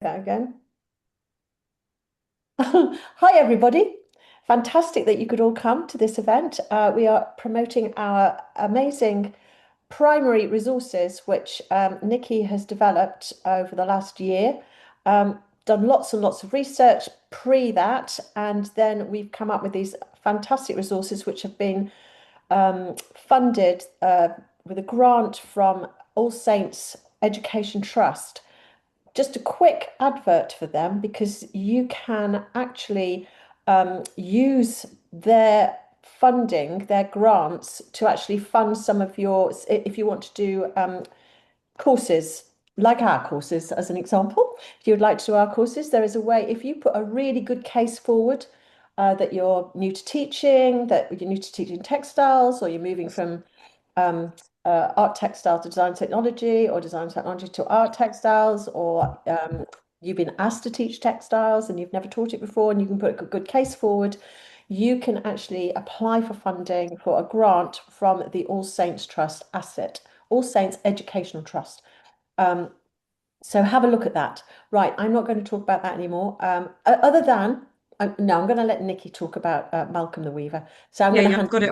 that again. Hi, everybody. Fantastic that you could all come to this event. We are promoting our amazing primary resources, which Nikki has developed over the last year. Done lots and lots of research pre that, and then we've come up with these fantastic resources which have been funded with a grant from All Saints Education Trust. Just a quick advert for them because you can actually use their funding, their grants to actually fund some of your, if you want to do courses, like our courses, as an example. If you would like to do our courses, there is a way, if you put a really good case forward that you're new to teaching, that you're new to teaching textiles, or you're moving from um, art textile to design technology, or design technology to art textiles, or you've been asked to teach textiles and you've never taught it before, and you can put a good case forward, you can actually apply for funding for a grant from the All Saints Trust asset, All Saints Educational Trust. So have a look at that. Right, I'm not going to talk about that anymore. Other than, no, I'm going to let Nikki talk about Malcolm the Weaver. So I'm Yeah, going to yeah, hand. I've got it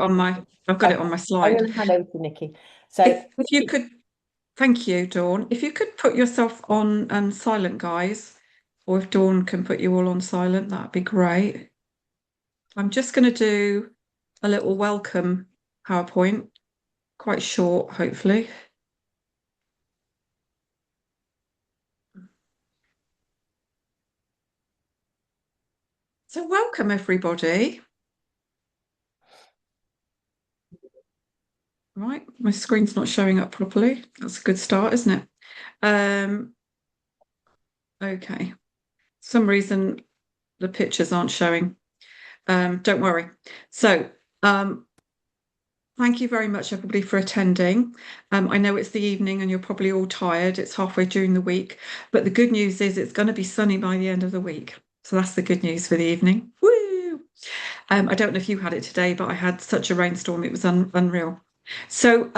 Okay, on my I'm slide. going to hand over to Nikki. So, If you could, thank you, Dawn. If you could put yourself on silent, guys, or if Dawn can put you all on silent, that'd be great. I'm just going to do a little welcome PowerPoint, quite short, hopefully. So welcome, everybody. Right, my screen's not showing up properly. That's a good start, isn't it? Okay. Some reason the pictures aren't showing. Don't worry. So, thank you very much, everybody, for attending. I know it's the evening and you're probably all tired. It's halfway during the week, but the good news is it's going to be sunny by the end of the week. So that's the good news for the evening. Woo! I don't know if you had it today, but I had such a rainstorm, it was unreal. So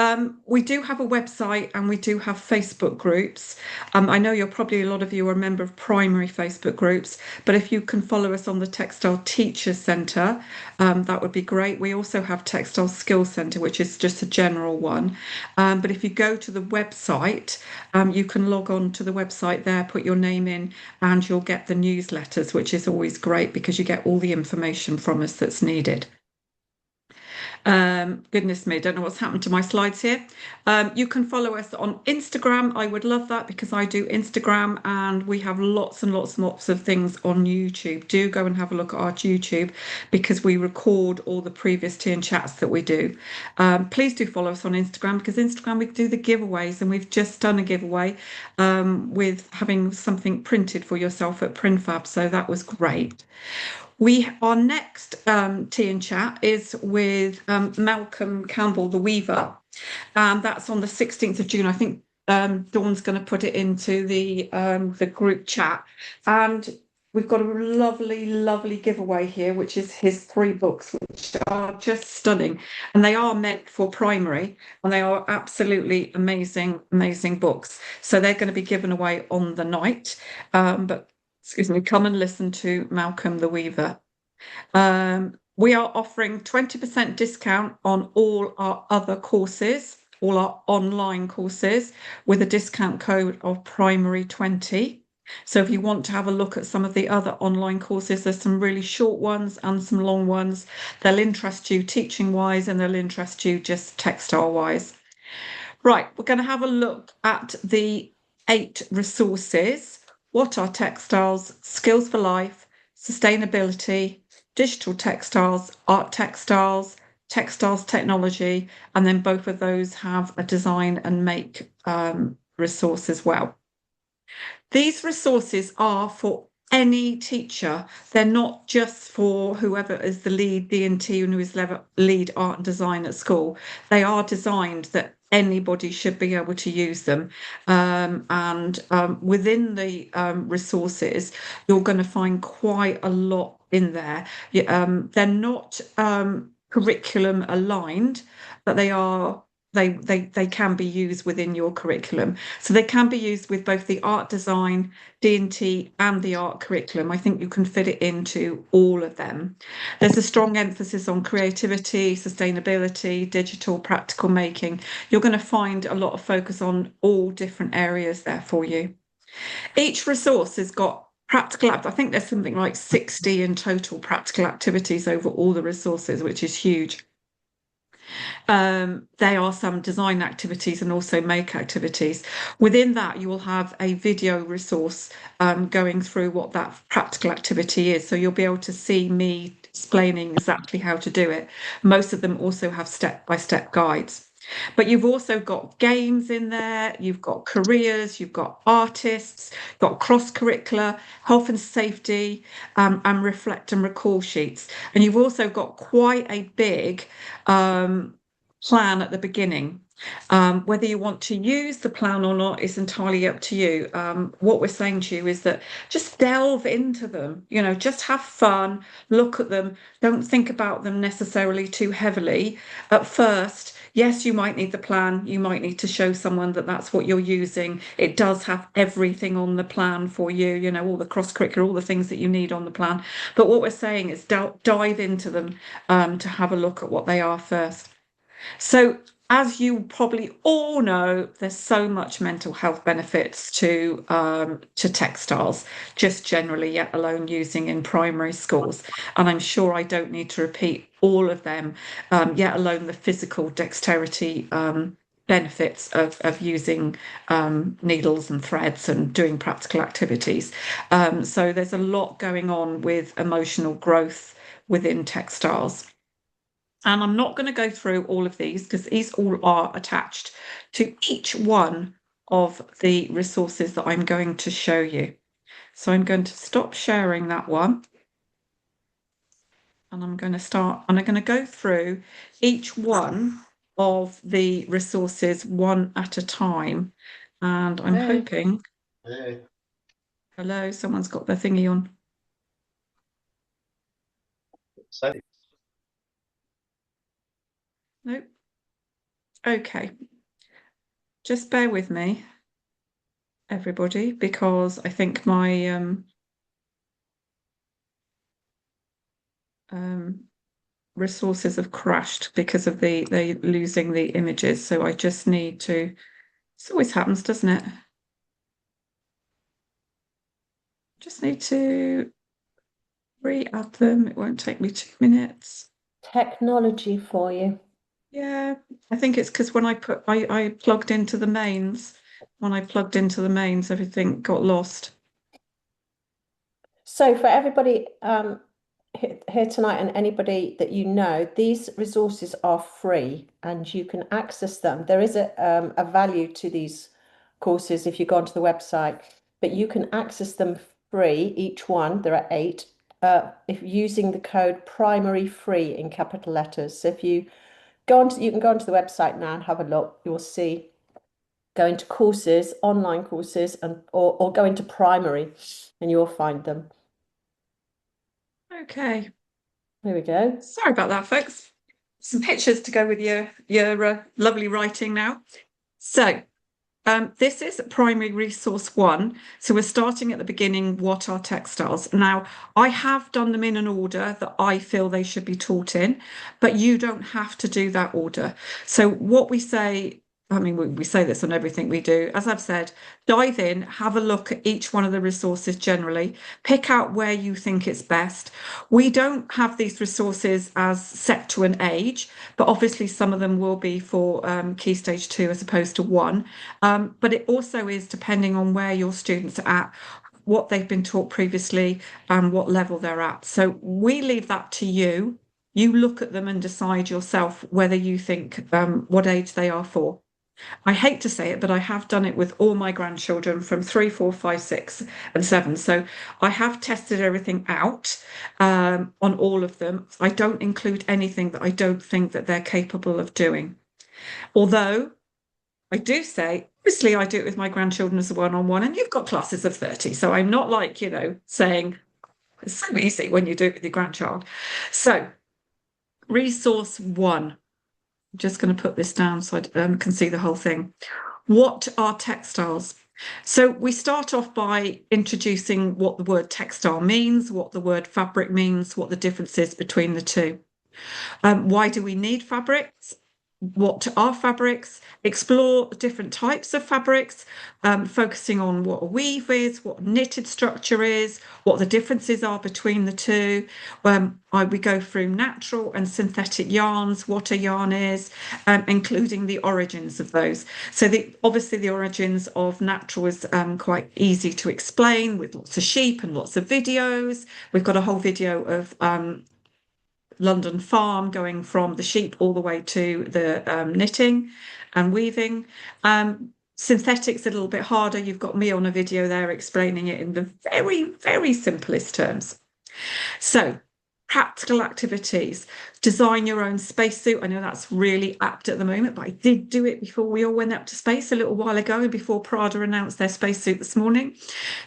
we do have a website and we do have Facebook groups. I know you're probably a lot of you are a member of primary Facebook groups, but if you can follow us on the Textile Teachers Centre, that would be great. We also have Textile Skills Centre, which is just a general one. But if you go to the website, you can log on to the website there, put your name in, and you'll get the newsletters, which is always great because you get all the information from us that's needed. Goodness me, don't know what's happened to my slides here. You can follow us on Instagram. I would love that because I do Instagram and we have lots and lots and lots of things on YouTube. Do go and have a look at our YouTube because we record all the previous tea and chats that we do. Please do follow us on Instagram because Instagram we do the giveaways and we've just done a giveaway with having something printed for yourself at PrintFab. So that was great. Our next tea and chat is with Malcolm Campbell, the Weaver. That's on the 16th of June. I think Dawn's going to put it into the group chat. And we've got a lovely, lovely giveaway here, which is his 3 books, which are just stunning. And they are meant for primary, and they are absolutely amazing, amazing books. So they're going to be given away on the night. But excuse me, come and listen to Malcolm the Weaver. We are offering 20% discount on all our other courses, all our online courses, with a discount code of primary20. So if you want to have a look at some of the other online courses, there's some really short ones and some long ones. They'll interest you teaching wise and they'll interest you just textile wise. Right, we're going to have a look at the 8 resources. What are textiles, skills for life, sustainability, digital textiles, art textiles, textiles technology, and then both of those have a design and make resource as well. These resources are for any teacher. They're not just for whoever is the lead D&T and who is lead art and design at school. They are designed that anybody should be able to use them. And within the resources, you're going to find quite a lot in there. They're not curriculum aligned, but they are they can be used within your curriculum. So they can be used with both the art design, D&T, and the art curriculum. I think you can fit it into all of them. There's a strong emphasis on creativity, sustainability, digital, practical making. You're going to find a lot of focus on all different areas there for you. Each resource has got practical, I think there's something like 60 in total practical activities over all the resources, which is huge. There are some design activities and also make activities. Within that, you will have a video resource going through what that practical activity is. So you'll be able to see me explaining exactly how to do it. Most of them also have step-by-step guides. But you've also got games in there, you've got careers, you've got artists, you've got cross-curricular, health and safety, and reflect and recall sheets. And you've also got quite a big plan at the beginning. Whether you want to use the plan or not is entirely up to you. What we're saying to you is that just delve into them, just have fun, look at them, don't think about them necessarily too heavily. At first, yes, you might need the plan, you might need to show someone that that's what you're using. It does have everything on the plan for you, all the cross-curricular, all the things that you need on the plan. But what we're saying is dive into them to have a look at what they are first. So, as you probably all know, there's so much mental health benefits to textiles, just generally, yet alone using in primary schools. And I'm sure I don't need to repeat all of them, yet alone the physical dexterity benefits of using needles and threads and doing practical activities. So there's a lot going on with emotional growth within textiles. And I'm not going to go through all of these because these all are attached to each one of the resources that I'm going to show you. So I'm going to stop sharing that one. And I'm going to go through each one of the resources one at a time. And I'm hoping, hello, someone's got their thingy on. Nope. Okay. Just bear with me, everybody, because I think my resources have crashed because of the losing the images. So I just need to, this always happens, doesn't it? Just need to re-add them. It won't take me 2 minutes. Technology for you. Yeah, I think it's because when I plugged into the mains, everything got lost. So for everybody here tonight and anybody that you know, these resources are free and you can access them. There is a value to these courses if you go onto the website, but you can access them free, each one, there are 8, if using the code primary free in capital letters. So if you you can go onto the website now and have a look, you will see, go into courses, online courses, and or go into primary and you'll find them. Okay. There we go. Sorry about that, folks. Some pictures to go with your lovely writing now. So this is primary resource 1. So we're starting at the beginning, what are textiles? Now, I have done them in an order that I feel they should be taught in, but you don't have to do that order. So what we say, I mean, we say this on everything we do. As I've said, dive in, have a look at each one of the resources generally, pick out where you think it's best. We don't have these resources as set to an age, but obviously some of them will be for Key Stage 2 as opposed to 1. But it also is depending on where your students are at, what they've been taught previously, and what level they're at. So we leave that to you. You look at them and decide yourself whether you think what age they are for. I hate to say it, but I have done it with all my grandchildren from 3, 4, 5, 6, and 7. So I have tested everything out on all of them. I don't include anything that I don't think that they're capable of doing. Although I do say, obviously, I do it with my grandchildren as a one-on-one, and you've got classes of 30. So I'm not like, saying it's so easy when you do it with your grandchild. So, resource 1. I'm just going to put this down so I can see the whole thing. What are textiles? So we start off by introducing what the word textile means, what the word fabric means, what the difference is between the two. Why do we need fabrics? What are fabrics? Explore different types of fabrics, focusing on what a weave is, what a knitted structure is, what the differences are between the two. We go through natural and synthetic yarns, what a yarn is, including the origins of those. So obviously the origins of natural is quite easy to explain with lots of sheep and lots of videos. We've got a whole video of London farm going from the sheep all the way to the knitting and weaving. Synthetics a little bit harder. You've got me on a video there explaining it in the very, very simplest terms. So practical activities, design your own spacesuit. I know that's really apt at the moment, but I did do it before we all went up to space a little while ago and before Prada announced their spacesuit this morning.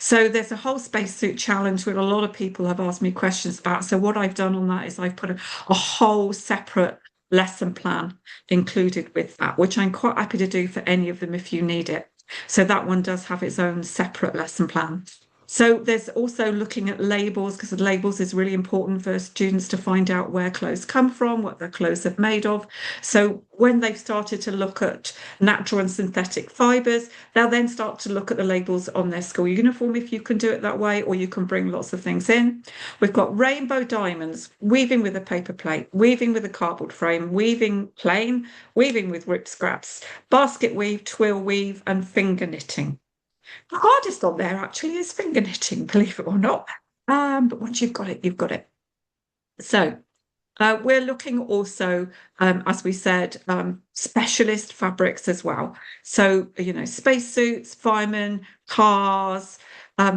So there's a whole spacesuit challenge where a lot of people have asked me questions about. So what I've done on that is I've put a whole separate lesson plan included with that, which I'm quite happy to do for any of them if you need it. So that one does have its own separate lesson plan. So there's also looking at labels, because the labels is really important for students to find out where clothes come from, what their clothes are made of. So when they've started to look at natural and synthetic fibres, they'll then start to look at the labels on their school uniform if you can do it that way, or you can bring lots of things in. We've got rainbow diamonds, weaving with a paper plate, weaving with a cardboard frame, weaving plain, weaving with rip scraps, basket weave, twill weave, and finger knitting. The hardest on there actually is finger knitting, believe it or not. But once you've got it, you've got it. So we're looking also, as we said, specialist fabrics as well. So, spacesuits, firemen, cars,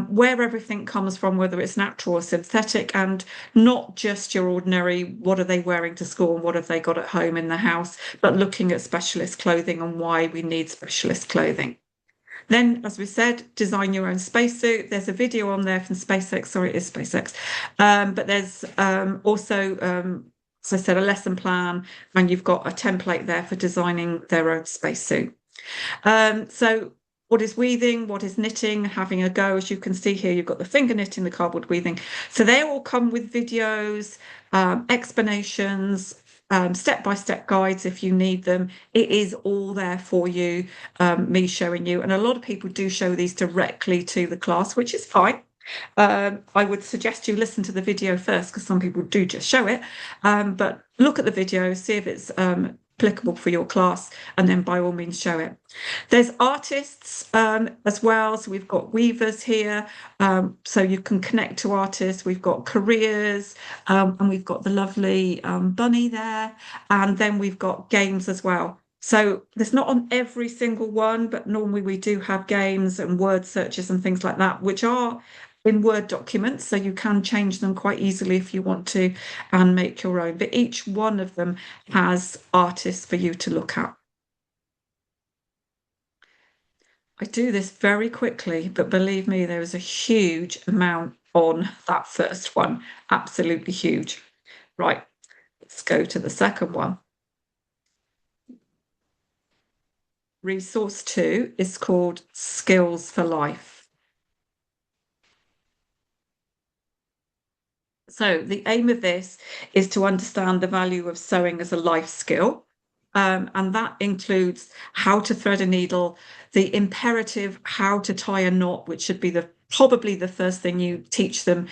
where everything comes from, whether it's natural or synthetic, and not just your ordinary, what are they wearing to school and what have they got at home in the house, but looking at specialist clothing and why we need specialist clothing. Then, as we said, design your own spacesuit. There's a video on there from SpaceX. Sorry, it is SpaceX. But there's also, as I said, a lesson plan, and you've got a template there for designing their own spacesuit. So what is weaving? What is knitting? Having a go. As you can see here, you've got the finger knitting, the cardboard weaving. So they all come with videos, explanations, step-by-step guides if you need them. It is all there for you, me showing you. And a lot of people do show these directly to the class, which is fine. I would suggest you listen to the video first because some people do just show it. But look at the video, see if it's applicable for your class, and then by all means show it. There's artists as well. So we've got weavers here, so you can connect to artists. We've got careers, and we've got the lovely bunny there, and then we've got games as well. So there's not on every single one, but normally we do have games and word searches and things like that, which are in Word documents, so you can change them quite easily if you want to and make your own. But each one of them has artists for you to look at. I do this very quickly, but believe me, there is a huge amount on that first one. Absolutely huge. Right, let's go to the second one. Resource 2 is called Skills for Life. So the aim of this is to understand the value of sewing as a life skill. And that includes how to thread a needle, the imperative how to tie a knot, which should be probably the first thing you teach them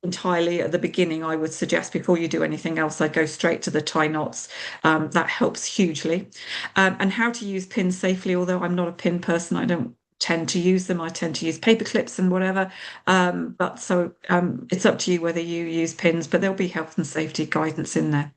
entirely at the beginning. I would suggest before you do anything else, I go straight to the tie knots. That helps hugely. And how to use pins safely, although I'm not a pin person, I don't tend to use them. I tend to use paper clips and whatever. But so it's up to you whether you use pins, but there'll be health and safety guidance in there.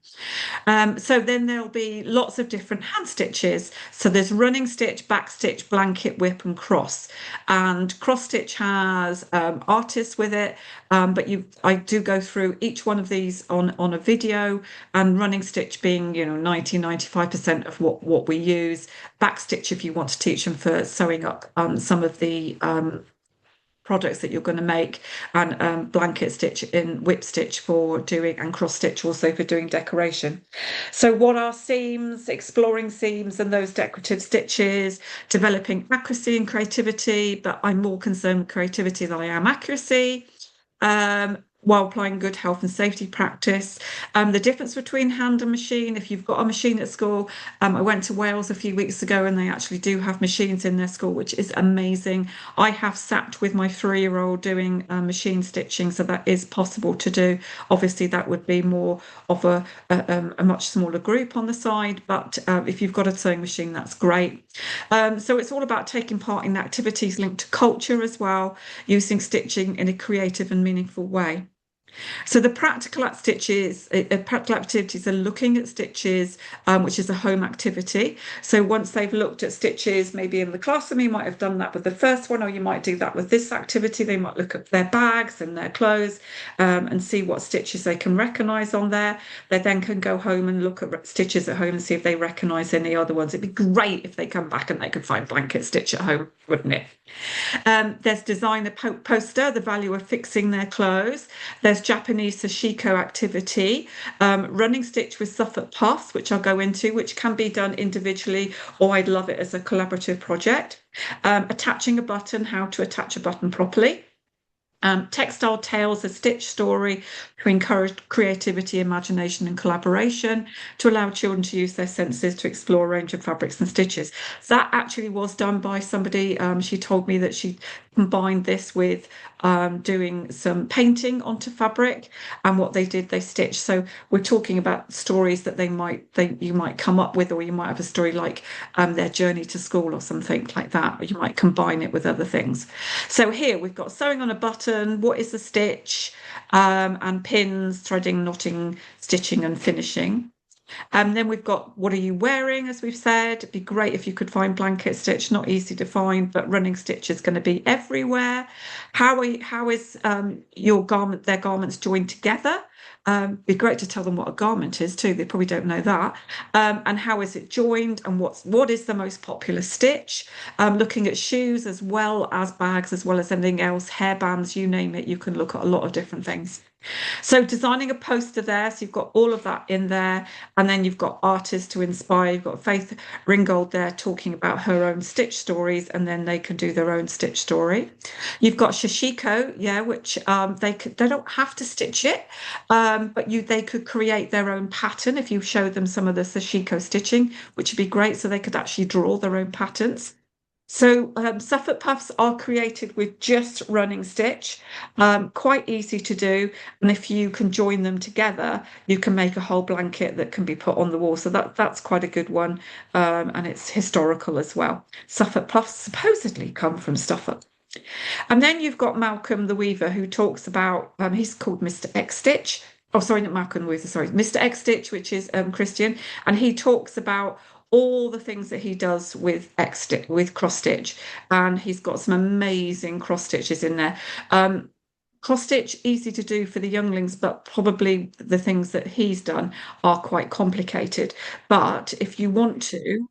So then there'll be lots of different hand stitches. So there's running stitch, back stitch, blanket, whip, and cross. And cross stitch has artists with it, but I do go through each one of these on a video, and running stitch being 95% of what we use. Back stitch if you want to teach them for sewing up some of the products that you're going to make, and blanket stitch in whip stitch for doing, and cross stitch also for doing decoration. So what are seams, exploring seams and those decorative stitches, developing accuracy and creativity, but I'm more concerned with creativity than I am accuracy. While applying good health and safety practice. The difference between hand and machine, if you've got a machine at school, I went to Wales a few weeks ago and they actually do have machines in their school, which is amazing. I have sat with my 3-year-old doing machine stitching, so that is possible to do. Obviously, that would be more of a much smaller group on the side, but if you've got a sewing machine, that's great. So it's all about taking part in activities linked to culture as well, using stitching in a creative and meaningful way. So the practical activities are looking at stitches, which is a home activity. So once they've looked at stitches, maybe in the classroom, you might have done that with the first one, or you might do that with this activity. They might look at their bags and their clothes and see what stitches they can recognise on there. They then can go home and look at stitches at home and see if they recognise any other ones. It'd be great if they come back and they could find blanket stitch at home, wouldn't it? There's design the poster, the value of fixing their clothes. There's Japanese sashiko activity, running stitch with Suffolk puffs, which I'll go into, which can be done individually, or I'd love it as a collaborative project. Attaching a button, how to attach a button properly. Textile Tales, a stitch story to encourage creativity, imagination, and collaboration, to allow children to use their senses to explore a range of fabrics and stitches. So that actually was done by somebody. She told me that she combined this with doing some painting onto fabric, and what they did, they stitched. So we're talking about stories that you might come up with, or you might have a story like their journey to school or something like that, or you might combine it with other things. So here we've got sewing on a button, what is the stitch, and pins, threading, knotting, stitching and finishing. Then we've got what are you wearing, as we've said. It'd be great if you could find blanket stitch, not easy to find, but running stitch is going to be everywhere. How is their garments joined together? Be great to tell them what a garment is too. They probably don't know that. And how is it joined, and what is the most popular stitch? Looking at shoes as well as bags, as well as anything else, hairbands, you name it. You can look at a lot of different things. So designing a poster there, so you've got all of that in there, and then you've got artists to inspire. You've got Faith Ringgold there talking about her own stitch stories, and then they can do their own stitch story. You've got Shashiko, yeah, which they don't have to stitch it, but they could create their own pattern if you show them some of the Sashiko stitching, which would be great, so they could actually draw their own patterns. So Suffolk puffs are created with just running stitch, quite easy to do. And if you can join them together, you can make a whole blanket that can be put on the wall. So that's quite a good one. And it's historical as well. Suffolk puffs supposedly come from Suffolk. And then you've got Malcolm the Weaver, who talks about, he's called Mr. X Stitch. Oh, sorry, not Malcolm the Weaver, sorry, Mr. X Stitch, which is Christian. And he talks about all the things that he does with cross stitch, and he's got some amazing cross stitches in there. Cross stitch easy to do for the younglings, but probably the things that he's done are quite complicated. But if you want to,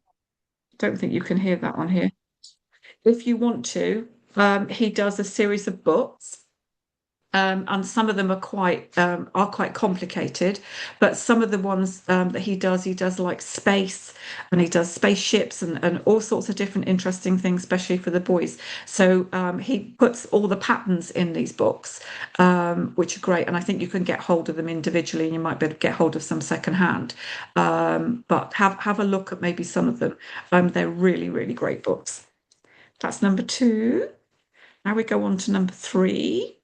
don't think you can hear that on here. If you want to, he does a series of books. And some of them are quite complicated, but some of the ones that he does like space, and he does spaceships and all sorts of different interesting things, especially for the boys. So he puts all the patterns in these books, which are great. And I think you can get hold of them individually, and you might be able to get hold of some secondhand. But have a look at maybe some of them. They're really, really great books. That's number 2. Now we go on to number 3.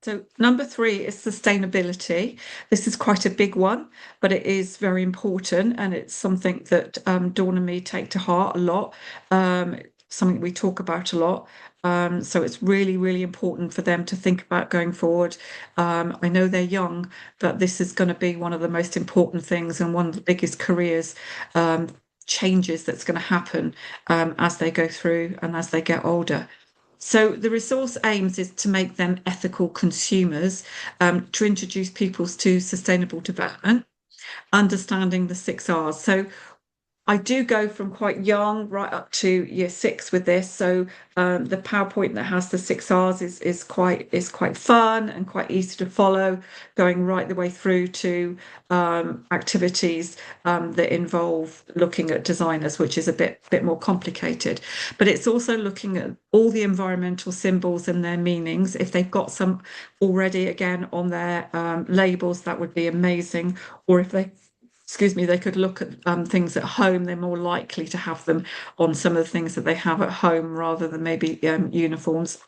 So number 3 is sustainability. This is quite a big one, but it is very important, and it's something that Dawn and me take to heart a lot. Something we talk about a lot. So it's really, really important for them to think about going forward. I know they're young, but this is going to be one of the most important things and one of the biggest careers changes that's going to happen as they go through and as they get older. So the resource aims is to make them ethical consumers, to introduce people to sustainable development, understanding the 6 R's. So I do go from quite young right up to year 6 with this. So the PowerPoint that has the 6 R's is quite fun and quite easy to follow, going right the way through to activities that involve looking at designers, which is a bit more complicated. But it's also looking at all the environmental symbols and their meanings. If they've got some already, again, on their labels, that would be amazing. Or if they excuse me, they could look at things at home. They're more likely to have them on some of the things that they have at home rather than maybe uniforms.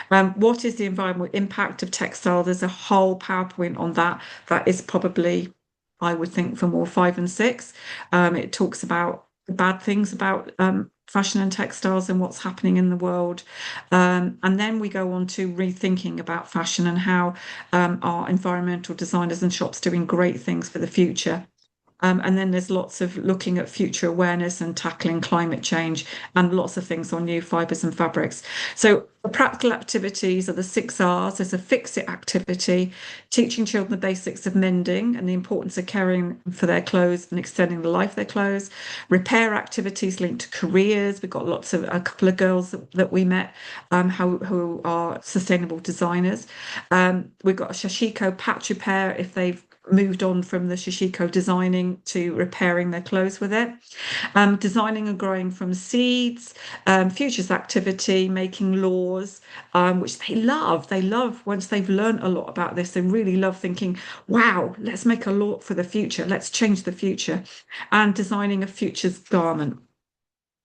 What is the environmental impact of textile? There's a whole PowerPoint on that. That is probably, I would think, for more 5 and 6. It talks about the bad things about fashion and textiles and what's happening in the world. And then we go on to rethinking about fashion and how our environmental designers and shops doing great things for the future. And then there's lots of looking at future awareness and tackling climate change and lots of things on new fibres and fabrics. So the practical activities are the 6 R's. There's a fix it activity, teaching children the basics of mending and the importance of caring for their clothes and extending the life of their clothes. Repair activities linked to careers. We've got a couple of girls that we met who are sustainable designers. We've got a Shashiko patch repair if they've moved on from the Shishiko designing to repairing their clothes with it. Designing and growing from seeds, futures activity, making laws, which they love. They love once they've learned a lot about this. They really love thinking, wow, let's make a law for the future. Let's change the future. And designing a futures garment.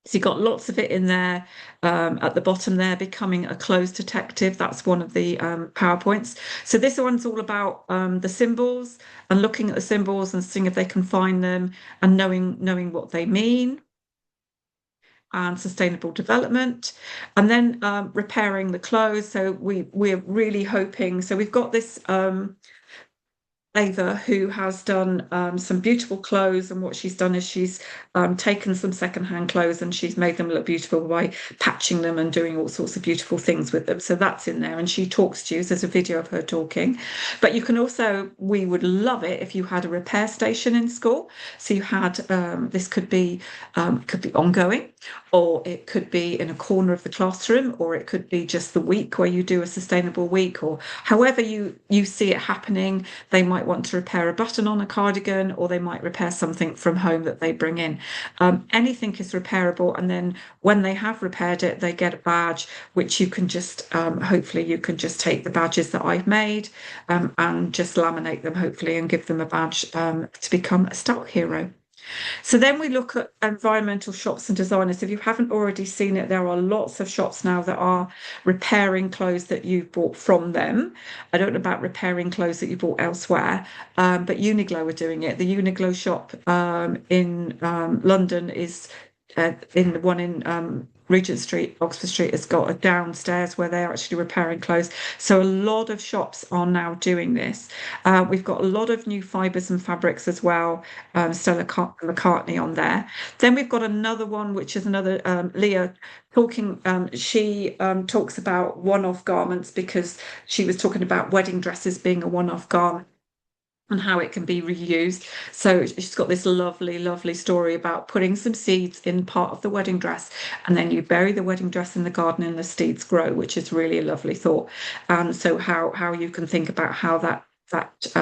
So you've got lots of it in there. At the bottom there, becoming a clothes detective. That's one of the PowerPoints. So this one's all about the symbols and looking at the symbols and seeing if they can find them and knowing what they mean. And sustainable development, and then repairing the clothes. So we're really hoping. So we've got this Ava, who has done some beautiful clothes, and what she's done is she's taken some secondhand clothes and she's made them look beautiful by patching them and doing all sorts of beautiful things with them. So that's in there, and she talks to you. So there's a video of her talking. But you can also, we would love it if you had a repair station in school. So you had this could be ongoing, or it could be in a corner of the classroom, or it could be just the week where you do a sustainable week, or however you see it happening. They might want to repair a button on a cardigan, or they might repair something from home that they bring in. Anything is repairable, and then when they have repaired it, they get a badge, which you can just hopefully you can just take the badges that I've made and just laminate them, hopefully, and give them a badge to become a style hero. So then we look at environmental shops and designers. If you haven't already seen it, there are lots of shops now that are repairing clothes that you've bought from them. I don't know about repairing clothes that you bought elsewhere, but Uniqlo are doing it. The Uniqlo shop in London is in the one in Regent Street, Oxford Street, has got a downstairs where they're actually repairing clothes. So a lot of shops are now doing this. We've got a lot of new fibres and fabrics as well. Stella McCartney on there. Then we've got another one, which is another Leah talking. She talks about one-off garments because she was talking about wedding dresses being a one-off garment and how it can be reused. So she's got this lovely, lovely story about putting some seeds in part of the wedding dress, and then you bury the wedding dress in the garden and the seeds grow, which is really a lovely thought. So how you can think about how that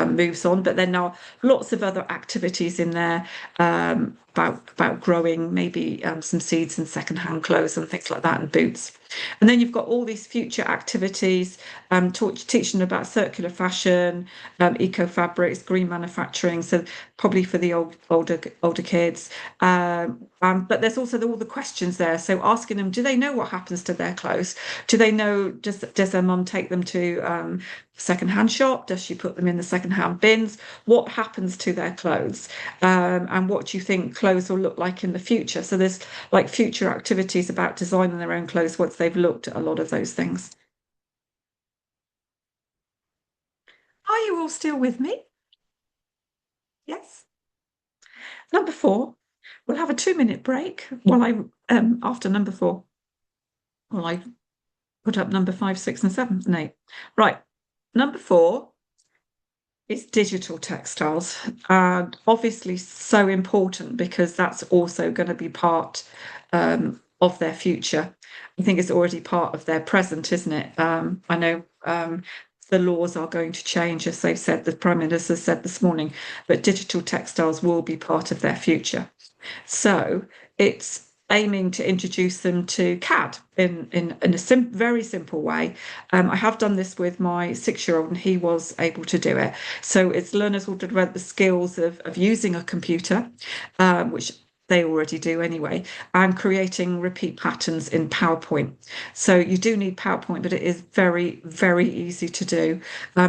moves on. But then there are lots of other activities in there about growing maybe some seeds and secondhand clothes and things like that, and boots. And then you've got all these future activities, teaching about circular fashion, eco fabrics, green manufacturing. So probably for the older kids. But there's also all the questions there. So asking them, do they know what happens to their clothes? Do they know? Does their mum take them to secondhand shop? Does she put them in the secondhand bins? What happens to their clothes? And what do you think clothes will look like in the future? So there's like future activities about designing their own clothes once they've looked at a lot of those things. Are you all still with me? Yes. Number 4, we'll have a 2-minute break while I after number 4, while I put up number 5, 6, and 7 and 8. Right. Number 4 is digital textiles. And obviously so important because that's also going to be part of their future. I think it's already part of their present, isn't it? I know the laws are going to change, as they've said, the Prime Minister said this morning, but digital textiles will be part of their future. So it's aiming to introduce them to CAD in a very simple way. I have done this with my 6-year-old, and he was able to do it. So it's learners will develop the skills of using a computer, which they already do anyway, and creating repeat patterns in PowerPoint. So you do need PowerPoint, but it is very, very easy to do.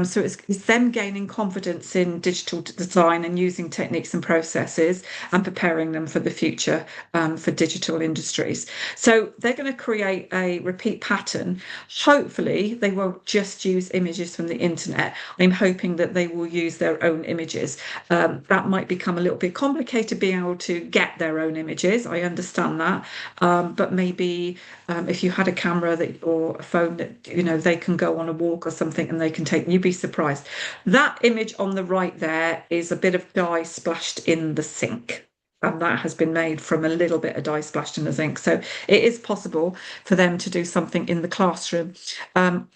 So it's them gaining confidence in digital design and using techniques and processes and preparing them for the future for digital industries. So they're going to create a repeat pattern. Hopefully, they won't just use images from the internet. I'm hoping that they will use their own images. That might become a little bit complicated being able to get their own images. I understand that. But maybe if you had a camera or a phone that, they can go on a walk or something and they can take, you'd be surprised. That image on the right there is a bit of dye splashed in the sink. And that has been made from a little bit of dye splashed in the sink. So it is possible for them to do something in the classroom.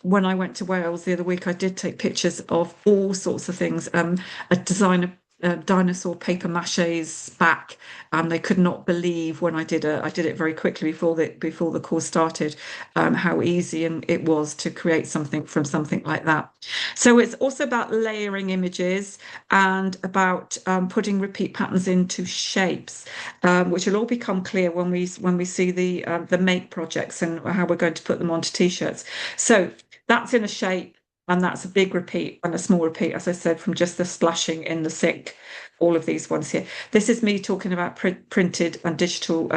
When I went to Wales the other week, I did take pictures of all sorts of things. A designer dinosaur paper mache's back, and they could not believe when I did it very quickly before the course started, how easy it was to create something from something like that. So it's also about layering images and about putting repeat patterns into shapes, which will all become clear when we see the make projects and how we're going to put them onto t-shirts. So that's in a shape. And that's a big repeat and a small repeat, as I said, from just the splashing in the sink, all of these ones here. This is me talking about printed and digital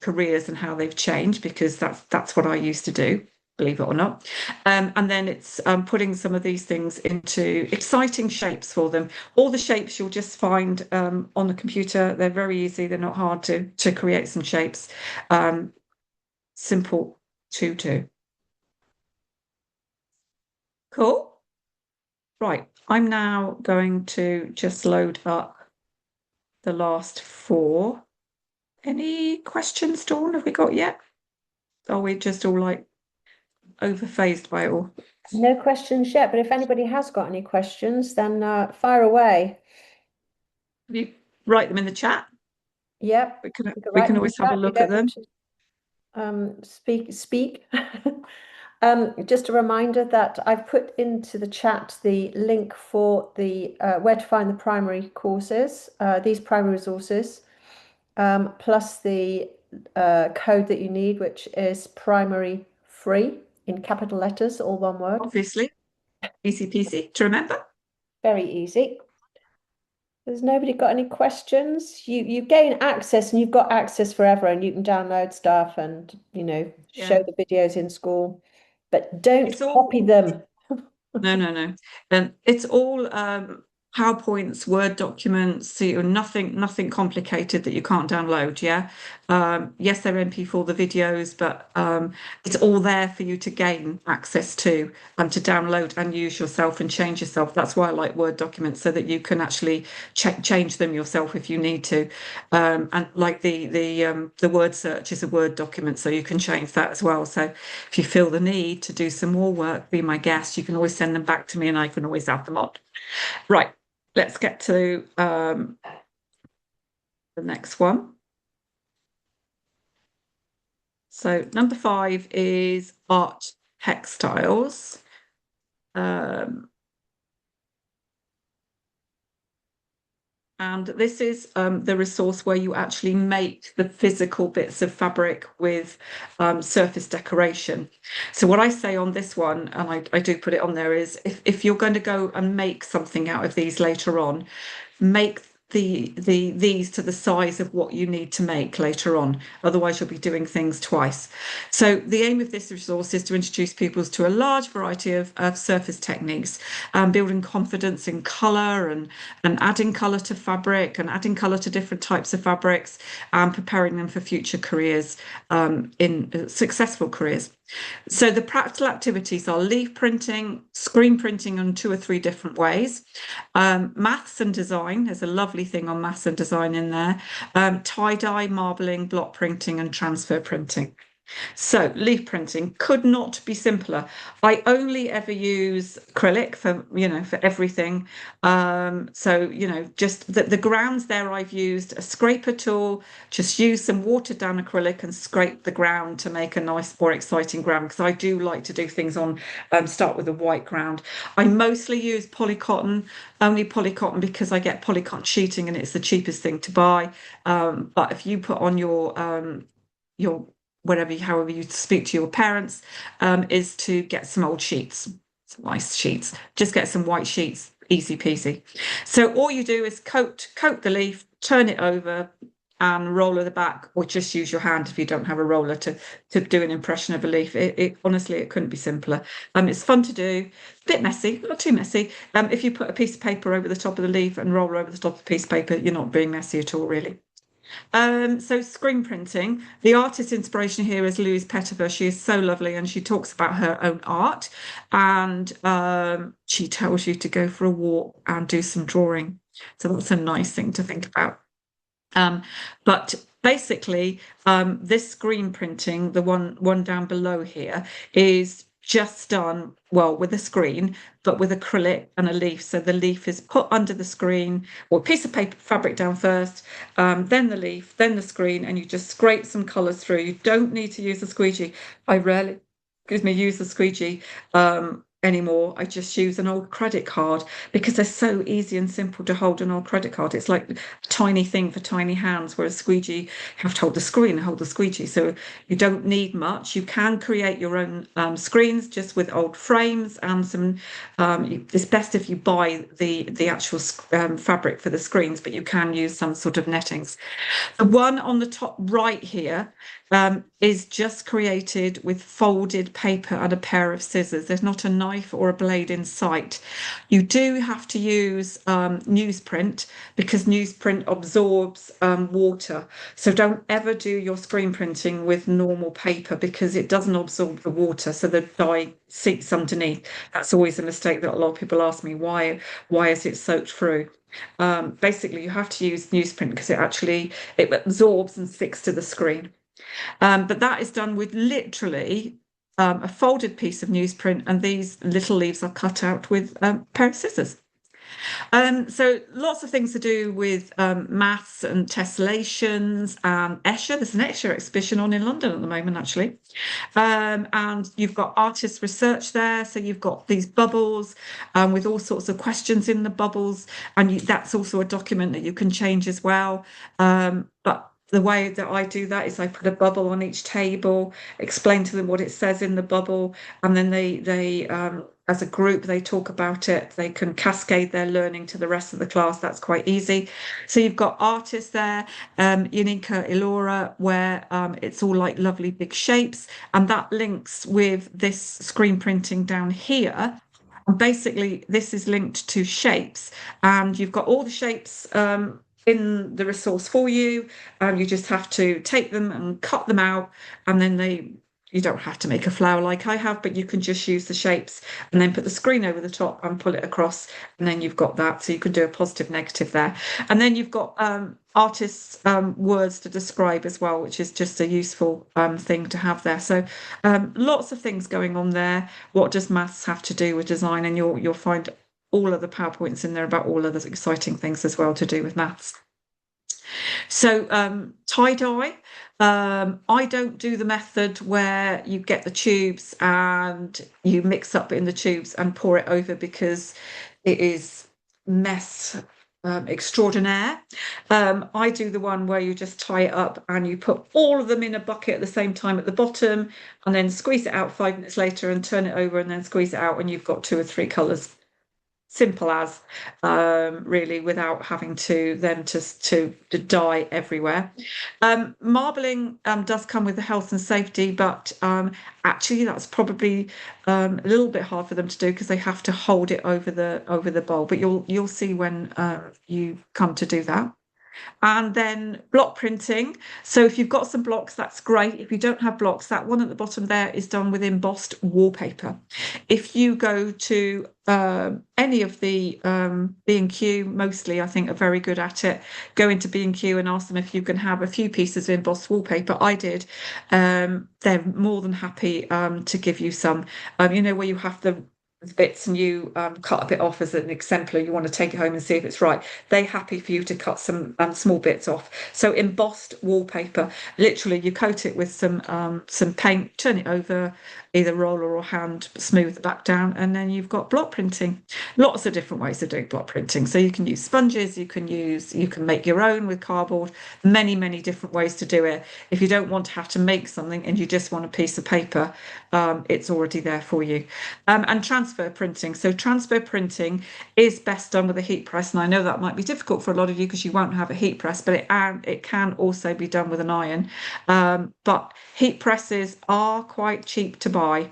careers and how they've changed, because that's what I used to do, believe it or not. And then it's putting some of these things into exciting shapes for them. All the shapes you'll just find on the computer. They're very easy. They're not hard to create some shapes. Simple to do. Cool. Right, I'm now going to just load up the last 4. Any questions, Dawn, have we got yet? Are we just all like overphased by it all? No questions yet, but if anybody has got any questions, then fire away. You write them in the chat. Yep. We can You can we write can in the always have a chat. You look at don't them. need to speak. Just a reminder that I've put into the chat the link for the where to find the primary courses, these primary resources, plus the code that you need, which is primary free in capital letters, all one word. Obviously, easy peasy to remember. Very easy. There's nobody got any questions? You gain access, and you've got access forever, and you can download stuff and show Yeah. the videos in school, but don't It's all copy them. no. It's all PowerPoints, Word documents, so nothing complicated that you can't download. Yeah. Yes, they're MP4, the videos, but it's all there for you to gain access to and to download and use yourself and change yourself. That's why I like Word documents, so that you can actually change them yourself if you need to. And like the word search is a Word document, so you can change that as well. So if you feel the need to do some more work, be my guest. You can always send them back to me, and I can always add them on. Right, let's get to the next one. So number 5 is art textiles. And this is the resource where you actually make the physical bits of fabric with surface decoration. So what I say on this one, and I do put it on there, is if you're going to go and make something out of these later on, make these to the size of what you need to make later on. Otherwise, you'll be doing things twice. So the aim of this resource is to introduce pupils to a large variety of surface techniques, building confidence in colour and adding colour to fabric and adding colour to different types of fabrics, and preparing them for future careers, in successful careers. So the practical activities are leaf printing, screen printing in 2 or 3 different ways. Maths and design, there's a lovely thing on maths and design in there. Tie-dye, marbling, block printing, and transfer printing. So leaf printing could not be simpler. I only ever use acrylic for, for everything. Just the grounds there, I've used a scraper tool, just use some watered down acrylic and scrape the ground to make a nice, more exciting ground, because I do like to do things on, start with a white ground. I mostly use polycotton, only polycotton because I get polycotton sheeting and it's the cheapest thing to buy. But if you put on your however you speak to your parents, is to get some old sheets, some nice sheets. Just get some white sheets, easy peasy. So all you do is coat the leaf, turn it over, and roller the back, or just use your hand if you don't have a roller to do an impression of a leaf. Honestly, it couldn't be simpler. It's fun to do, a bit messy, not too messy. If you put a piece of paper over the top of the leaf and roll over the top of the piece of paper, you're not being messy at all, really. So screen printing, the artist inspiration here is Louise Pettiver. She is so lovely and she talks about her own art, and she tells you to go for a walk and do some drawing. So that's a nice thing to think about. But basically, this screen printing, the one down below here, is just done, well, with a screen, but with acrylic and a leaf. So the leaf is put under the screen, or a piece of paper fabric down first, then the leaf, then the screen, and you just scrape some colours through. You don't need to use a squeegee. I rarely, use the squeegee anymore. I just use an old credit card because they're so easy and simple to hold an old credit card. It's like a tiny thing for tiny hands, whereas squeegee, you have to hold the screen and hold the squeegee. So you don't need much. You can create your own screens just with old frames and some. It's best if you buy the actual fabric for the screens, but you can use some sort of nettings. The one on the top right here is just created with folded paper and a pair of scissors. There's not a knife or a blade in sight. You do have to use newsprint because newsprint absorbs water. So don't ever do your screen printing with normal paper because it doesn't absorb the water. So the dye seeps underneath. That's always a mistake that a lot of people ask me, why is it soaked through? Basically, you have to use newsprint because it absorbs and sticks to the screen. But that is done with literally a folded piece of newsprint, and these little leaves are cut out with a pair of scissors. So lots of things to do with maths and tessellations and Escher. There's an Escher exhibition on in London at the moment, actually. And you've got artist research there. So you've got these bubbles with all sorts of questions in the bubbles. And that's also a document that you can change as well. But the way that I do that is I put a bubble on each table, explain to them what it says in the bubble, and then they as a group, they talk about it. They can cascade their learning to the rest of the class. That's quite easy. So you've got artists there, Unica Elora, where it's all like lovely big shapes, and that links with this screen printing down here. And basically, this is linked to shapes, and you've got all the shapes in the resource for you. You just have to take them and cut them out, and then you don't have to make a flower like I have, but you can just use the shapes and then put the screen over the top and pull it across, and then you've got that. So you can do a positive, negative there. And then you've got artists' words to describe as well, which is just a useful thing to have there. So lots of things going on there. What does maths have to do with design? And you'll find all of the PowerPoints in there about all of the exciting things as well to do with maths. So tie-dye, I don't do the method where you get the tubes and you mix up in the tubes and pour it over because it is mess extraordinaire. I do the one where you just tie it up and you put all of them in a bucket at the same time at the bottom, and then squeeze it out 5 minutes later and turn it over and then squeeze it out, and you've got 2 or 3 colours. Simple as, really, without having to dye everywhere. Marbling does come with the health and safety, but actually that's probably a little bit hard for them to do because they have to hold it over the bowl. But you'll see when you come to do that. And then block printing. So if you've got some blocks, that's great. If you don't have blocks, that one at the bottom there is done with embossed wallpaper. If you go to any of the B&Q, mostly I think are very good at it. Go into B&Q and ask them if you can have a few pieces of embossed wallpaper. I did. They're more than happy to give you some. Where you have the bits and you cut a bit off as an exemplar, you want to take it home and see if it's right. They're happy for you to cut some small bits off. So embossed wallpaper, literally you coat it with some paint, turn it over, either roller or hand, smooth it back down, and then you've got block printing. Lots of different ways of doing block printing. So you can use sponges, you can make your own with cardboard, many different ways to do it. If you don't want to have to make something and you just want a piece of paper, it's already there for you. And transfer printing. So transfer printing is best done with a heat press, and I know that might be difficult for a lot of you because you won't have a heat press, but it can also be done with an iron. But heat presses are quite cheap to buy,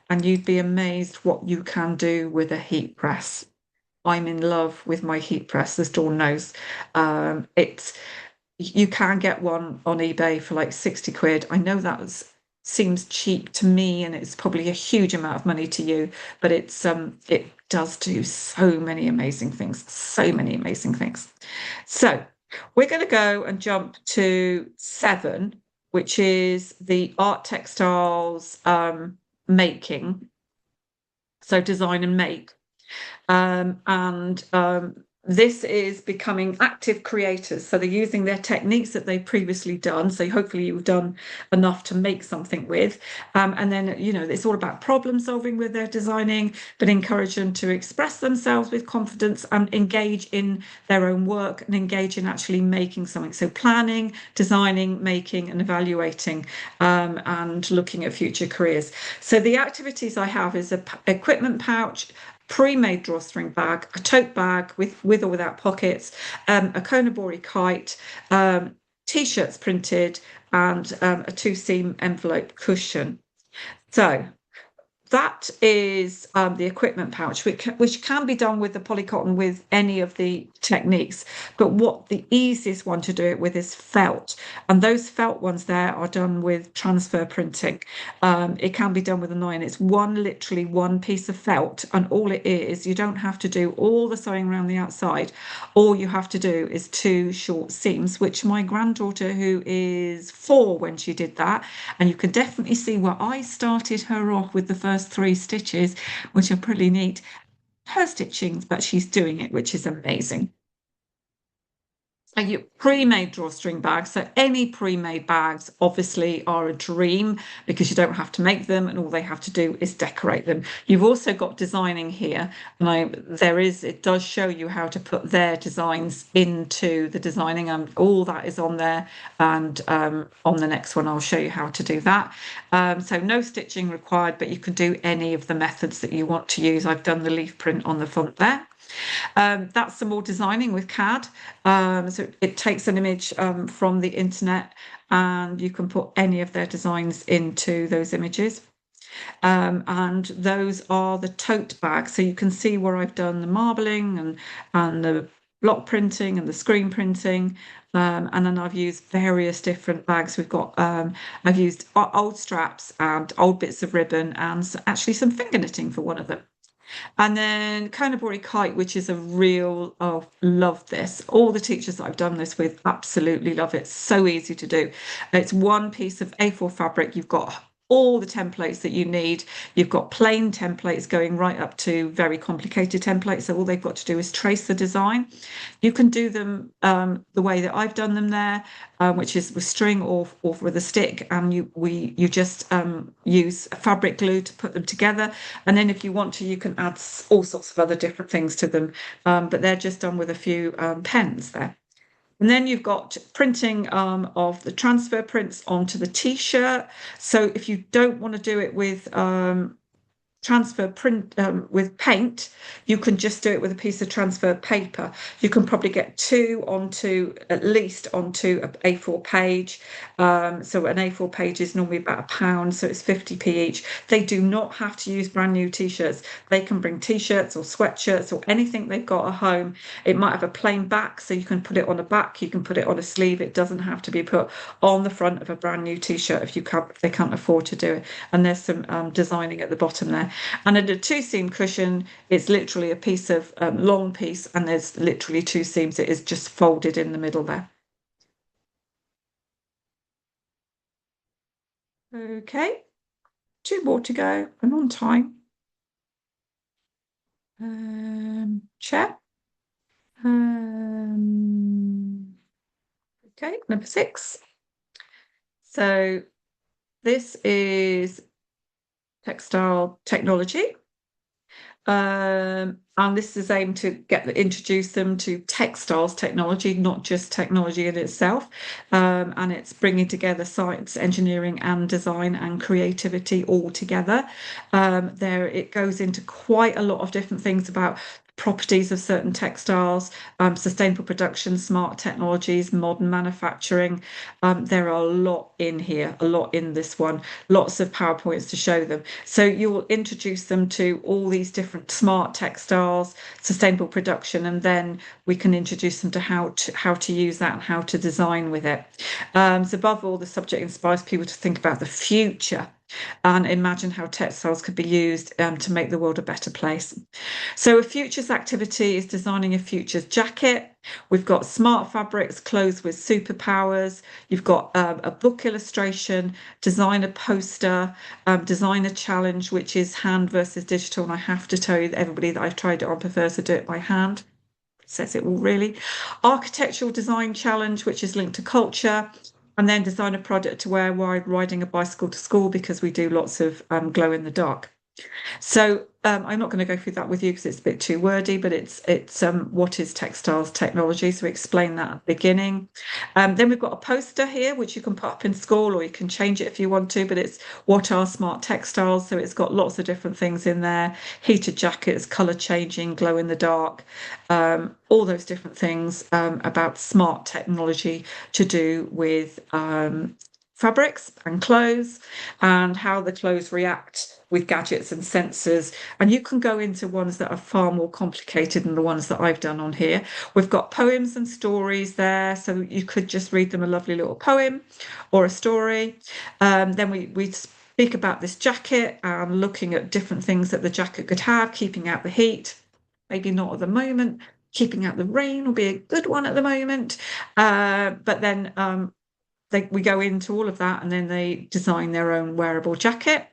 and you'd be amazed what you can do with a heat press. I'm in love with my heat press, as Dawn knows. It's You can get one on eBay for like 60 quid. I know seems cheap to me, and it's probably a huge amount of money to you, but it does do so many amazing things, so many amazing things. So we're going to go and jump to 7, which is the art textiles making. So design and make. And this is becoming active creators. So they're using their techniques that they've previously done. So hopefully you've done enough to make something with. And then, it's all about problem solving with their designing, but encourage them to express themselves with confidence and engage in their own work and engage in actually making something. So planning, designing, making, and evaluating, and looking at future careers. So the activities I have is a equipment pouch, pre-made drawstring bag, a tote bag with or without pockets, a Konabori kite, t-shirts printed, and a 2-seam envelope cushion. So that is the equipment pouch, which can be done with the polycotton with any of the techniques. But what the easiest one to do it with is felt. And those felt ones there are done with transfer printing. It can be done with an iron. It's literally one piece of felt. And all it is, you don't have to do all the sewing around the outside. All you have to do is 2 short seams, which my granddaughter, who is 4 when she did that, and you can definitely see where I started her off with the first 3 stitches, which are pretty neat. Her stitching, but she's doing it, which is amazing. You pre-made drawstring bags. So any pre-made bags obviously are a dream because you don't have to make them and all they have to do is decorate them. You've also got designing here, and it does show you how to put their designs into the designing, and all that is on there. And on the next one, I'll show you how to do that. So no stitching required, but you can do any of the methods that you want to use. I've done the leaf print on the front there. That's some more designing with CAD. So it takes an image from the internet, and you can put any of their designs into those images. And those are the tote bags. So you can see where I've done the marbling and the block printing and the screen printing. And then I've used various different bags. I've used old straps and old bits of ribbon and actually some finger knitting for one of them. And then Konabori kite, which is love this. All the teachers that I've done this with absolutely love it. So easy to do. It's one piece of A4 fabric. You've got all the templates that you need. You've got plain templates going right up to very complicated templates. So all they've got to do is trace the design. You can do them the way that I've done them there, which is with string or with a stick, and you just use fabric glue to put them together. And then if you want to, you can add all sorts of other different things to them, but they're just done with a few pens there. And then you've got printing of the transfer prints onto the t-shirt. So if you don't want to do it with transfer print with paint, you can just do it with a piece of transfer paper. You can probably get two onto, at least onto a A4 page. So an A4 page is normally about £1, so it's 50p each. They do not have to use brand new t-shirts. They can bring t-shirts or sweatshirts or anything they've got at home. It might have a plain back, so you can put it on a back, you can put it on a sleeve. It doesn't have to be put on the front of a brand new t-shirt if they can't afford to do it. And there's some designing at the bottom there. And at a two-seam cushion, it's literally a piece of long piece, and there's literally two seams. It is just folded in the middle there. Okay, two more to go. I'm on time. Chair. Okay, number 6. So this is textile technology. And this is aimed to introduce them to textiles technology, not just technology in itself. And it's bringing together science, engineering, and design and creativity all together. There, it goes into quite a lot of different things about properties of certain textiles, sustainable production, smart technologies, modern manufacturing. There are a lot in here, a lot in this one, lots of PowerPoints to show them. So you will introduce them to all these different smart textiles, sustainable production, and then we can introduce them to how to use that and how to design with it. So above all, the subject inspires people to think about the future and imagine how textiles could be used to make the world a better place. So a futures activity is designing a futures jacket. We've got smart fabrics, clothes with superpowers. You've got a book illustration, design a poster, design a challenge, which is hand versus digital. And I have to tell you that everybody that I've tried it on prefers to do it by hand. Says it all really. Architectural design challenge, which is linked to culture. And then design a product to wear while riding a bicycle to school, because we do lots of glow in the dark. So I'm not going to go through that with you because it's a bit too wordy, but it's what is textiles technology? So we explain that at the beginning. Then we've got a poster here, which you can put up in school, or you can change it if you want to, but it's what are smart textiles? So it's got lots of different things in there: heated jackets, color changing, glow in the dark, all those different things about smart technology to do with fabrics and clothes, and how the clothes react with gadgets and sensors. And you can go into ones that are far more complicated than the ones that I've done on here. We've got poems and stories there, so you could just read them a lovely little poem or a story. Then we speak about this jacket and looking at different things that the jacket could have, keeping out the heat, maybe not at the moment. Keeping out the rain will be a good one at the moment. But then we go into all of that, and then they design their own wearable jacket.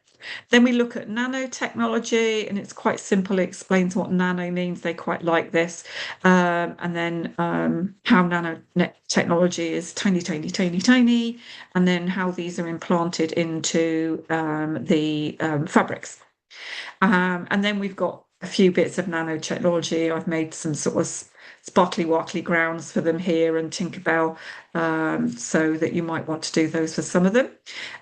Then we look at nanotechnology, and it's quite simple. It explains what nano means. They quite like this. And then how nanotechnology is tiny, tiny, tiny, tiny, and then how these are implanted into the fabrics. And then we've got a few bits of nanotechnology. I've made some sort of sparkly wackly grounds for them here and Tinkerbell, so that you might want to do those for some of them.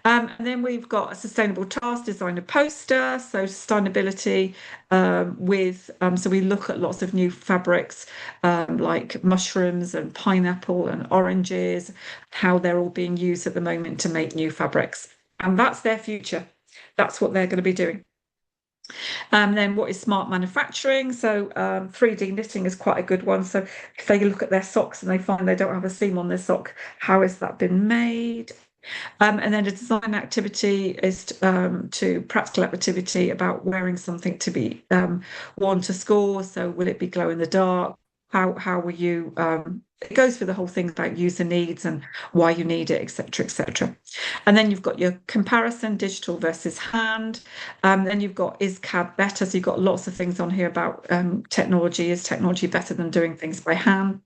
And then we've got a sustainable task, design a poster. So sustainability so we look at lots of new fabrics like mushrooms and pineapple and oranges, how they're all being used at the moment to make new fabrics. And that's their future. That's what they're going to be doing. Then what is smart manufacturing? So 3D knitting is quite a good one. So if they look at their socks and they find they don't have a seam on their sock, how has that been made? And then a design activity is to practical activity about wearing something to be worn to school. So will it be glow in the dark? How will you it goes through the whole thing about user needs and why you need it, etc., etc. And then you've got your comparison, digital versus hand. Then you've got, is CAD better? So you've got lots of things on here about technology. Is technology better than doing things by hand?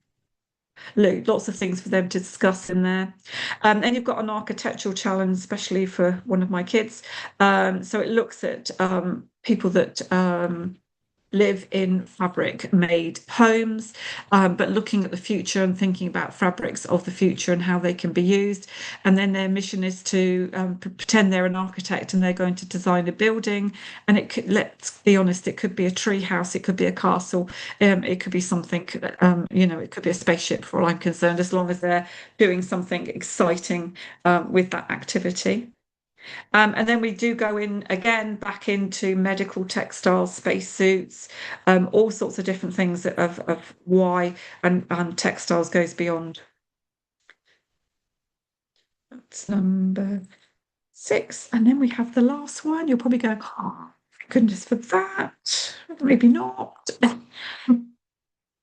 Lots of things for them to discuss in there. And you've got an architectural challenge, especially for one of my kids. So it looks at people that live in fabric made homes, but looking at the future and thinking about fabrics of the future and how they can be used. And then their mission is to pretend they're an architect and they're going to design a building. And it could, let's be honest, it could be a tree house, it could be a castle, it could be something, it could be a spaceship for all I'm concerned, as long as they're doing something exciting with that activity. And then we do go in again back into medical textiles, spacesuits, all sorts of different things of why and textiles goes beyond. That's number 6. And then we have the last one. You're probably going, oh, goodness for that. Maybe not.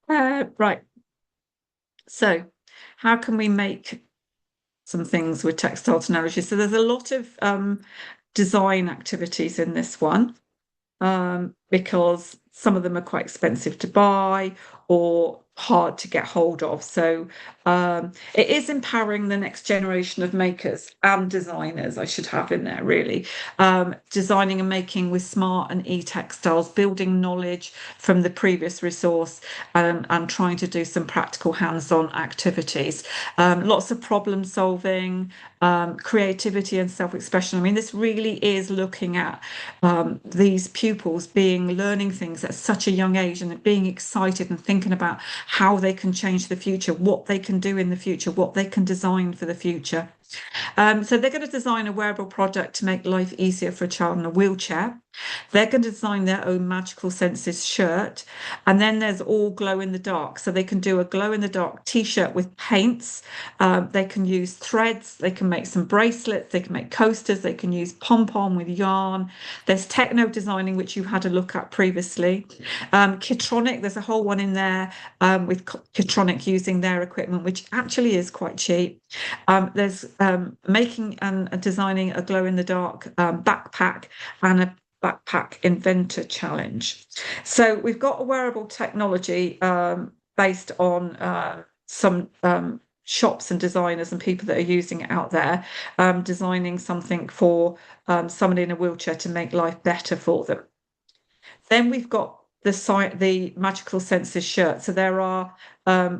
Right. So, how can we make some things with textile technology? So there's a lot of design activities in this one, because some of them are quite expensive to buy or hard to get hold of. So it is empowering the next generation of makers and designers, I should have in there, really. Designing and making with smart and e-textiles, building knowledge from the previous resource, and trying to do some practical hands-on activities. Lots of problem solving, creativity and self-expression. I mean, this really is looking at these pupils learning things at such a young age and being excited and thinking about how they can change the future, what they can do in the future, what they can design for the future. So they're going to design a wearable product to make life easier for a child in a wheelchair. They're going to design their own magical senses shirt. And then there's all glow in the dark. So they can do a glow in the dark t-shirt with paints. They can use threads. They can make some bracelets. They can make coasters. They can use pom-pom with yarn. There's techno designing, which you had a look at previously. Kitronic, there's a whole one in there with Kitronic using their equipment, which actually is quite cheap. There's making and designing a glow-in-the-dark backpack and a backpack inventor challenge. So we've got a wearable technology based on some shops and designers and people that are using it out there, designing something for somebody in a wheelchair to make life better for them. Then we've got the magical senses shirt. So there are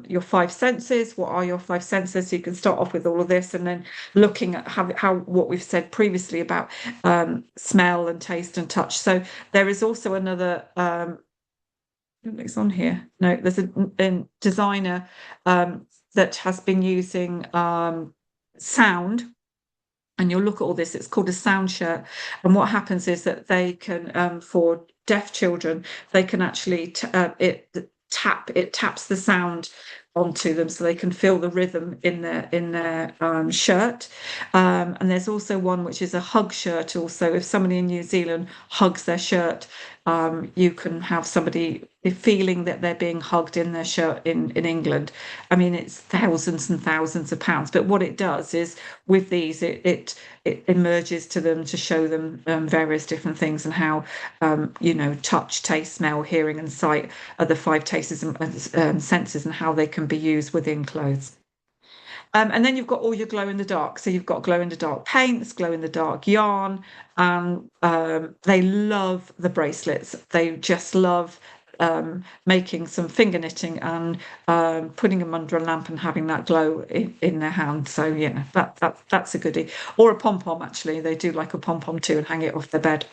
your 5 senses. What are your 5 senses? So you can start off with all of this and then looking at how what we've said previously about smell and taste and touch. So there is also another it's on here. No, there's a designer that has been using sound. And you'll look at all this, it's called a sound shirt. And what happens is that they can, for deaf children, they can actually, it taps the sound onto them so they can feel the rhythm in their shirt. And there's also one which is a hug shirt also. If somebody in New Zealand hugs their shirt, you can have somebody feeling that they're being hugged in their shirt in England. I mean, it's thousands and thousands of pounds, but what it does is with these, it emerges to them to show them various different things and how, touch, taste, smell, hearing, and sight are the 5 tastes and senses and how they can be used within clothes. And then you've got all your glow in the dark. So you've got glow in the dark paints, glow in the dark yarn, and they love the bracelets. They just love making some finger knitting and putting them under a lamp and having that glow in their hand. So yeah, that's a goodie. Or a pom-pom, actually. They do like a pom-pom too and hang it off their bed.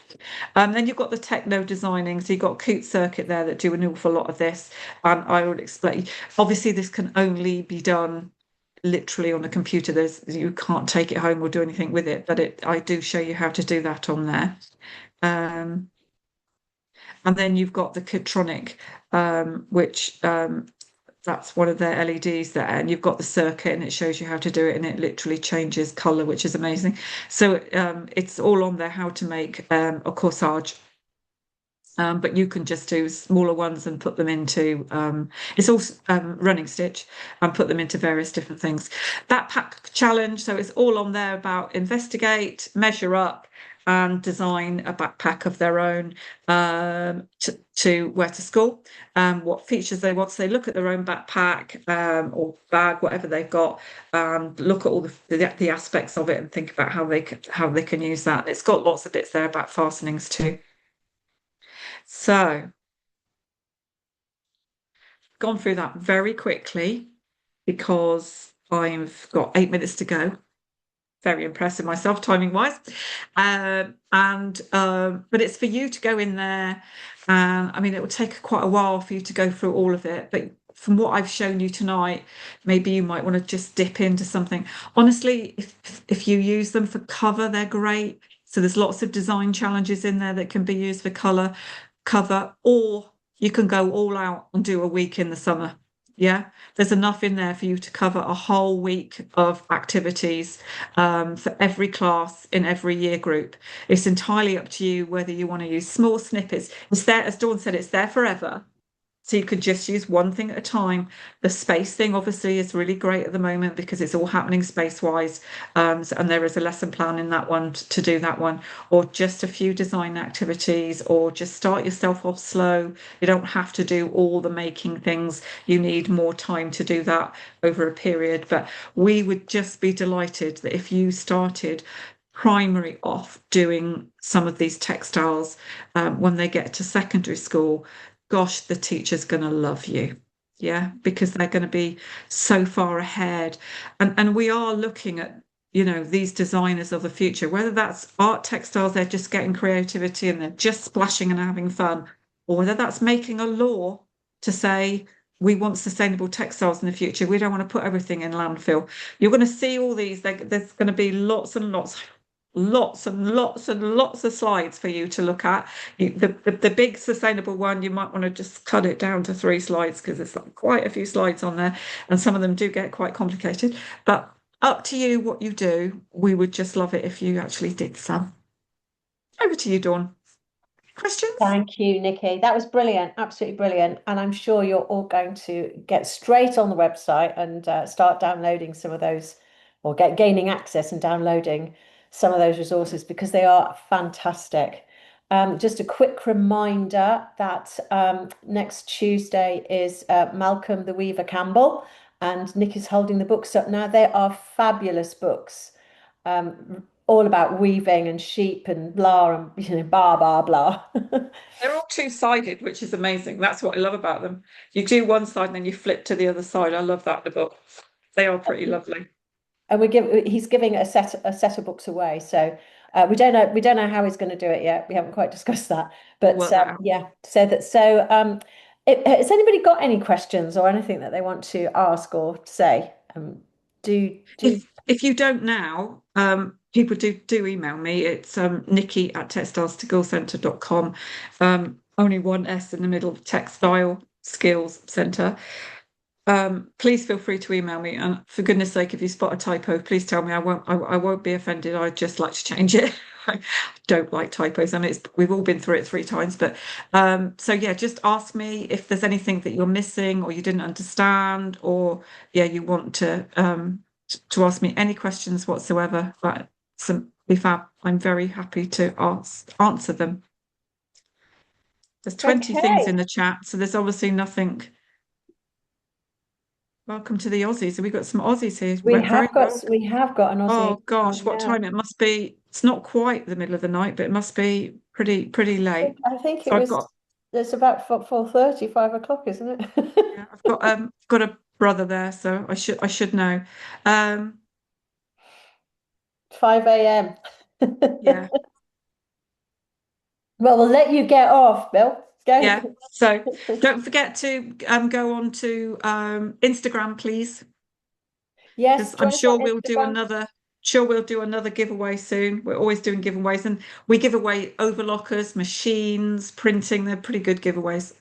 Then you've got the techno designing. So you've got Coot Circuit there that do an awful lot of this. And I will explain. Obviously, this can only be done literally on a computer. You can't take it home or do anything with it, but I do show you how to do that on there. And then you've got the Kitronic, which that's one of their LEDs there, and you've got the circuit and it shows you how to do it, and it literally changes color, which is amazing. So it's all on there how to make a corsage. But you can just do smaller ones and put them into, it's all running stitch, and put them into various different things. Backpack challenge, so it's all on there about investigate, measure up, and design a backpack of their own to wear to school, what features they want. So they look at their own backpack or bag, whatever they've got, and look at all the aspects of it and think about how they can use that. It's got lots of bits there about fastenings too. So gone through that very quickly because I've got 8 minutes to go. Very impressed with myself, timing wise. But it's for you to go in there. And I mean, it will take quite a while for you to go through all of it. But from what I've shown you tonight, maybe you might want to just dip into something. Honestly, if you use them for cover, they're great. So there's lots of design challenges in there that can be used for cover, or you can go all out and do a week in the summer. Yeah, there's enough in there for you to cover a whole week of activities for every class in every year group. It's entirely up to you whether you want to use small snippets. It's there, as Dawn said, it's there forever. So you could just use one thing at a time. The space thing obviously is really great at the moment because it's all happening space-wise. And there is a lesson plan in that one to do that one, or just a few design activities, or just start yourself off slow. You don't have to do all the making things. You need more time to do that over a period. But we would just be delighted that if you started primary off doing some of these textiles when they get to secondary school, gosh, the teacher's going to love you. Yeah, because they're going to be so far ahead. And we are looking at, these designers of the future, whether that's art textiles, they're just getting creativity and they're just splashing and having fun, or whether that's making a law to say, we want sustainable textiles in the future. We don't want to put everything in landfill. You're going to see all these. There's going to be lots and lots of slides for you to look at. The big sustainable one, you might want to just cut it down to 3 slides because there's quite a few slides on there, and some of them do get quite complicated. But up to you what you do. We would just love it if you actually did some. Over to you, Dawn. Questions? Thank you, Nikki. That was brilliant, absolutely brilliant. And I'm sure you're all going to get straight on the website and start downloading some of those, or gaining access and downloading some of those resources because they are fantastic. Just a quick reminder that next Tuesday is Malcolm the Weaver Campbell, and Nick is holding the books up now. They are fabulous books. All about weaving and sheep and blah and blah blah blah. They're all two-sided, which is amazing. That's what I love about them. You do one side and then you flip to the other side. I love that in the book. They are pretty lovely. And he's giving a set of books away. So we don't know how he's going to do it yet. We haven't quite discussed that. But Work that out. yeah, has anybody got any questions or anything that they want to ask or say? Do If you don't now, people do email me. It's Nikki at textileskillscentre.com. Only one S in the middle, Textile Skills Centre. Please feel free to email me, and for goodness sake, if you spot a typo, please tell me. I won't be offended. I'd just like to change it. I don't like typos. I mean, we've all been through it 3 times, but so yeah, just ask me if there's anything that you're missing or you didn't understand, or yeah, you want to ask me any questions whatsoever. But simply fab. I'm very happy to answer them. There's 20 things okay. in the chat, so there's obviously nothing. Welcome to the Aussies. We've got some Aussies here. Went very well. We have got an Aussie. Oh gosh, what Yeah. time it must be? It's not quite the middle of the night, but it must be pretty late. I think So it was. It's about 4:30, 5 o'clock, isn't it? yeah, I've got a brother there, so I should know. Um 5 a.m. yeah. Well, we'll let you get off, Bill. Yeah. Go. So don't forget to go on to Instagram, please, Yes, because I'm join us on Instagram. sure we'll do another giveaway soon. We're always doing giveaways, and we give away overlockers, machines, printing. They're pretty good giveaways.